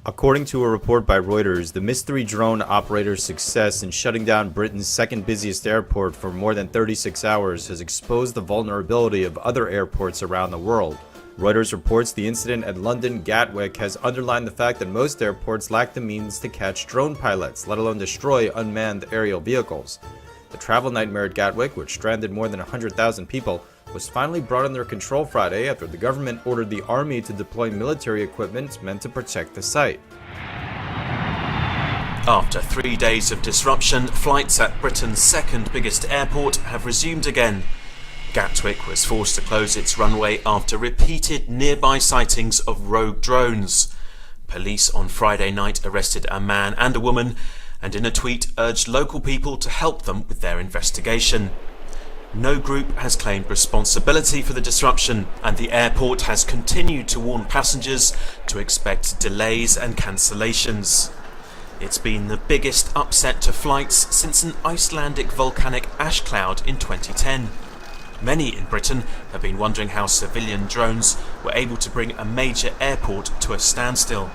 According to a report by Reuters, the mystery drone operator's success in shutting down Britain's second busiest airport for more than 36 hours has exposed the vulnerability of other airports around the world. Reuters reports the incident at London Gatwick has underlined the fact that most airports lack the means to catch drone pilots, let alone destroy unmanned aerial vehicles. The travel nightmare at Gatwick, which stranded more than 100,000 people, was finally brought under control Friday after the government ordered the army to deploy military equipment meant to protect the site. After 3 days of disruption, flights at Britain's second biggest airport have resumed again. Gatwick was forced to close its runway after repeated nearby sightings of rogue drones. Police on Friday night arrested a man and a woman, and in a tweet urged local people to help them with their investigation. No group has claimed responsibility for the disruption, and the airport has continued to warn passengers to expect delays and cancellations. It's been the biggest upset to flights since an Icelandic volcanic ash cloud in 2010. Many in Britain have been wondering how civilian drones were able to bring a major airport to a standstill.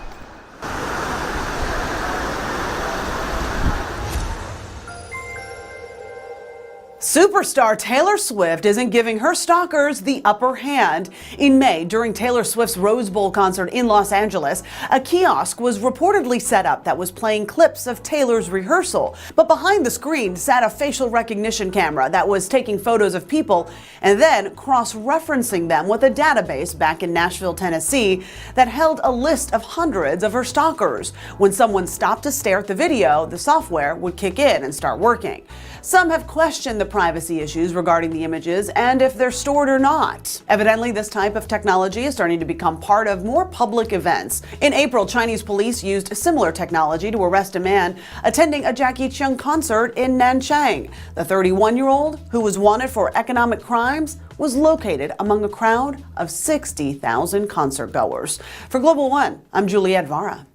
Superstar Taylor Swift isn't giving her stalkers the upper hand. In May, during Taylor Swift's Rose Bowl concert in Los Angeles, a kiosk was reportedly set up that was playing clips of Taylor's rehearsal. But behind the screen sat a facial recognition camera that was taking photos of people and then cross-referencing them with a database back in Nashville, Tennessee, that held a list of hundreds of her stalkers. When someone stopped to stare at the video, the software would kick in and start working. Some have questioned the privacy issues regarding the images and if they're stored or not. Evidently, this type of technology is starting to become part of more public events. In April, Chinese police used similar technology to arrest a man attending a Jackie Chan concert in Nanchang. The 31-year-old, who was wanted for economic crimes, was located among a crowd of 60,000 concertgoers. For Global One, I'm Juliette Vara.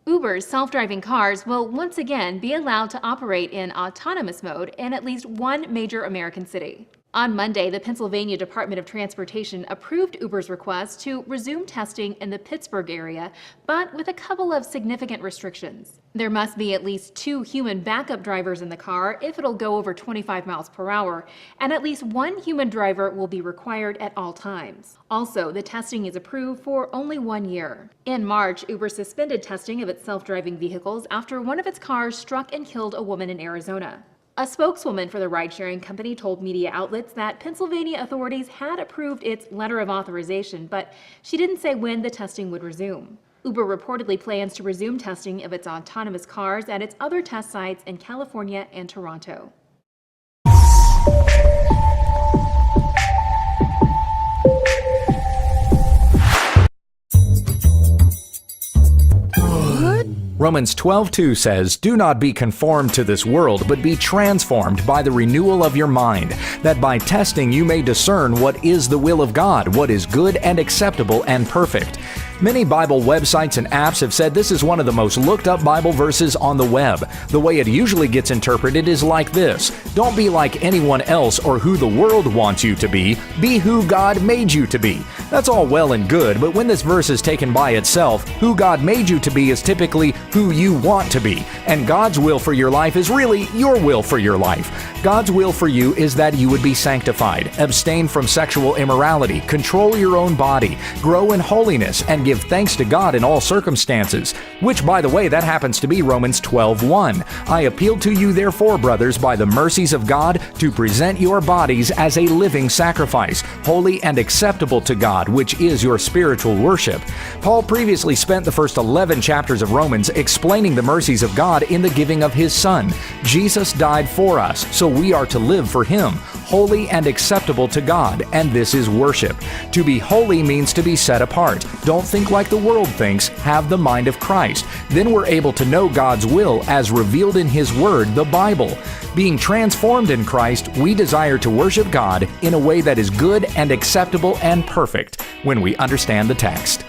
Uber's self-driving cars will once again be allowed to operate in autonomous mode in at least one major American city. On Monday, the Pennsylvania Department of Transportation approved Uber's request to resume testing in the Pittsburgh area, but with a couple of significant restrictions. There must be at least 2 human backup drivers in the car if it'll go over 25 miles per hour, and at least 1 human driver will be required at all times. Also, the testing is approved for only 1 year. In March, Uber suspended testing of its self-driving vehicles after one of its cars struck and killed a woman in Arizona. A spokeswoman for the ride-sharing company told media outlets that Pennsylvania authorities had approved its letter of authorization, but she didn't say when the testing would resume. Uber reportedly plans to resume testing of its autonomous cars at its other test sites in California and Toronto. Romans 12:2 says, "Do not be conformed to this world, but be transformed by the renewal of your mind, that by testing you may discern what is the will of God, what is good and acceptable and perfect." Many Bible websites and apps have said this is one of the most looked up Bible verses on the web. The way it usually gets interpreted is like this: don't be like anyone else or who the world wants you to be who God made you to be. That's all well and good, but when this verse is taken by itself, who God made you to be is typically who you want to be, and God's will for your life is really your will for your life. God's will for you is that you would be sanctified, abstain from sexual immorality, control your own body, grow in holiness, and give thanks to God in all circumstances, which, by the way, that happens to be Romans 12:1. I appeal to you, therefore, brothers, by the mercies of God, to present your bodies as a living sacrifice, holy and acceptable to God, which is your spiritual worship. Paul previously spent the first 11 chapters of Romans explaining the mercies of God in the giving of His Son. Jesus died for us, so we are to live for Him, holy and acceptable to God, and this is worship. To be holy means to be set apart. Don't think like the world thinks, have the mind of Christ. Then we're able to know God's will as revealed in His Word, the Bible. Being transformed in Christ, we desire to worship God in a way that is good and acceptable and perfect when we understand the text.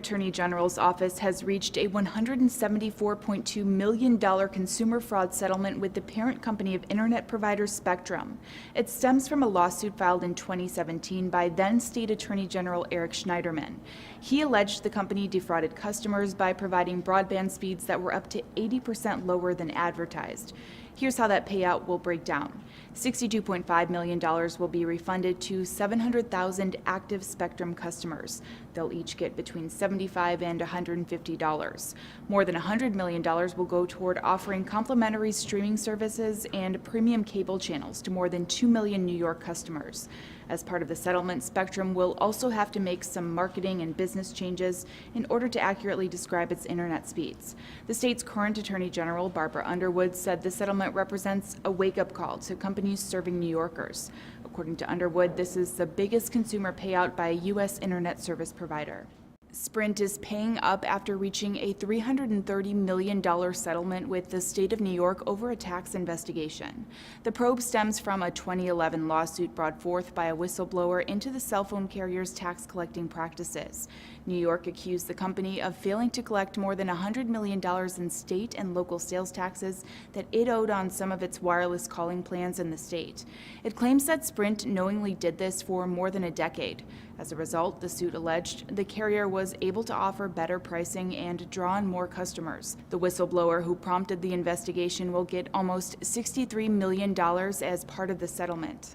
Attorney General's office has reached a $174.2 million consumer fraud settlement with the parent company of internet provider Spectrum. It stems from a lawsuit filed in 2017 by then State Attorney General Eric Schneiderman. He alleged the company defrauded customers by providing broadband speeds that were up to 80% lower than advertised. Here's how that payout will break down. $62.5 million will be refunded to 700,000 active Spectrum customers. They'll each get between $75 and $150. More than $100 million will go toward offering complimentary streaming services and premium cable channels to more than 2 million New York customers. As part of the settlement, Spectrum will also have to make some marketing and business changes in order to accurately describe its internet speeds. The state's current Attorney General, Barbara Underwood, said the settlement represents a wake-up call to companies serving New Yorkers. According to Underwood, this is the biggest consumer payout by a U.S. internet service provider. Sprint is paying up after reaching a $330 million settlement with the state of New York over a tax investigation. The probe stems from a 2011 lawsuit brought forth by a whistleblower into the cell phone carrier's tax collecting practices. New York accused the company of failing to collect more than $100 million in state and local sales taxes that it owed on some of its wireless calling plans in the state. It claims that Sprint knowingly did this for more than a decade. As a result, the suit alleged the carrier was able to offer better pricing and draw in more customers. The whistleblower who prompted the investigation will get almost $63 million as part of the settlement.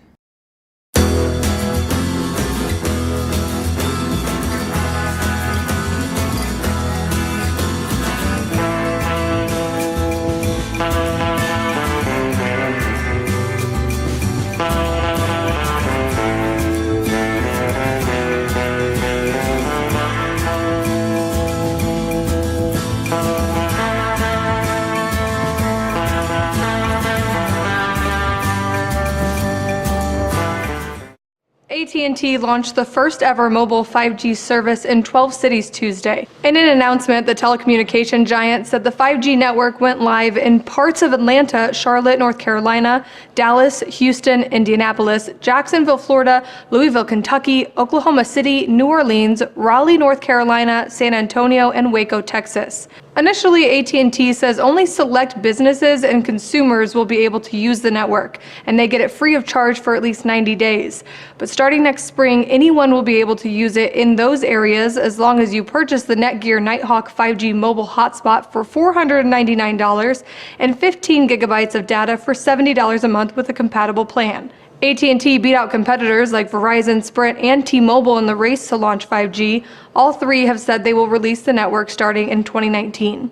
AT&T launched the first ever mobile 5G service in 12 cities Tuesday. In an announcement, the telecommunication giant said the 5G network went live in parts of Atlanta, Charlotte, North Carolina, Dallas, Houston, Indianapolis, Jacksonville, Florida, Louisville, Kentucky, Oklahoma City, New Orleans, Raleigh, North Carolina, San Antonio, and Waco, Texas. Initially, AT&T says only select businesses and consumers will be able to use the network, and they get it free of charge for at least 90 days. But starting next spring, anyone will be able to use it in those areas as long as you purchase the Netgear Nighthawk 5G mobile hotspot for $499 and 15 gigabytes of data for $70 a month with a compatible plan. AT&T beat out competitors like Verizon, Sprint, and T-Mobile in the race to launch 5G. All three have said they will release the network starting in 2019.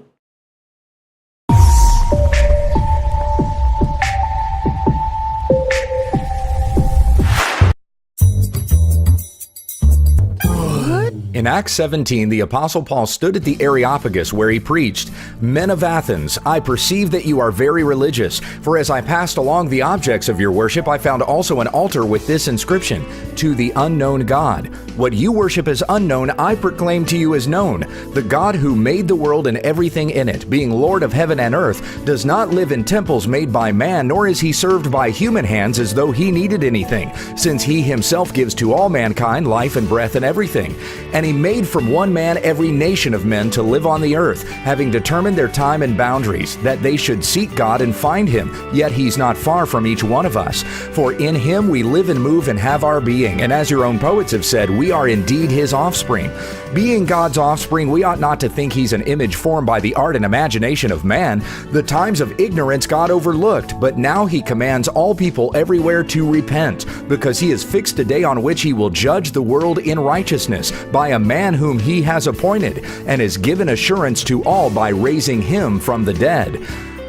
In Acts 17, the Apostle Paul stood at the Areopagus where he preached, "Men of Athens, I perceive that you are very religious, for as I passed along the objects of your worship, I found also an altar with this inscription, To the unknown God. What you worship as unknown, I proclaim to you as known. The God who made the world and everything in it, being Lord of heaven and earth, does not live in temples made by man, nor is he served by human hands as though he needed anything, since he himself gives to all mankind life and breath and everything. And he made from one man every nation of men to live on the earth, having determined their time and boundaries, that they should seek God and find him. Yet he's not far from each one of us. For in him we live and move and have our being. And as your own poets have said, we are indeed his offspring. Being God's offspring, we ought not to think he's an image formed by the art and imagination of man. The times of ignorance God overlooked, but now he commands all people everywhere to repent, because he has fixed a day on which he will judge the world in righteousness by a man whom he has appointed, and has given assurance to all by raising him from the dead.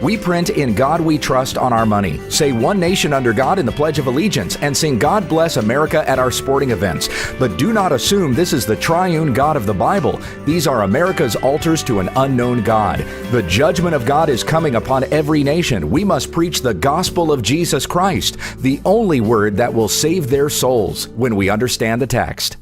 We print "In God We Trust" on our money, say "One Nation Under God" in the Pledge of Allegiance, and sing "God Bless America" at our sporting events. But do not assume this is the triune God of the Bible. These are America's altars to an unknown God. The judgment of God is coming upon every nation. We must preach the gospel of Jesus Christ, the only word that will save their souls, when we understand the text.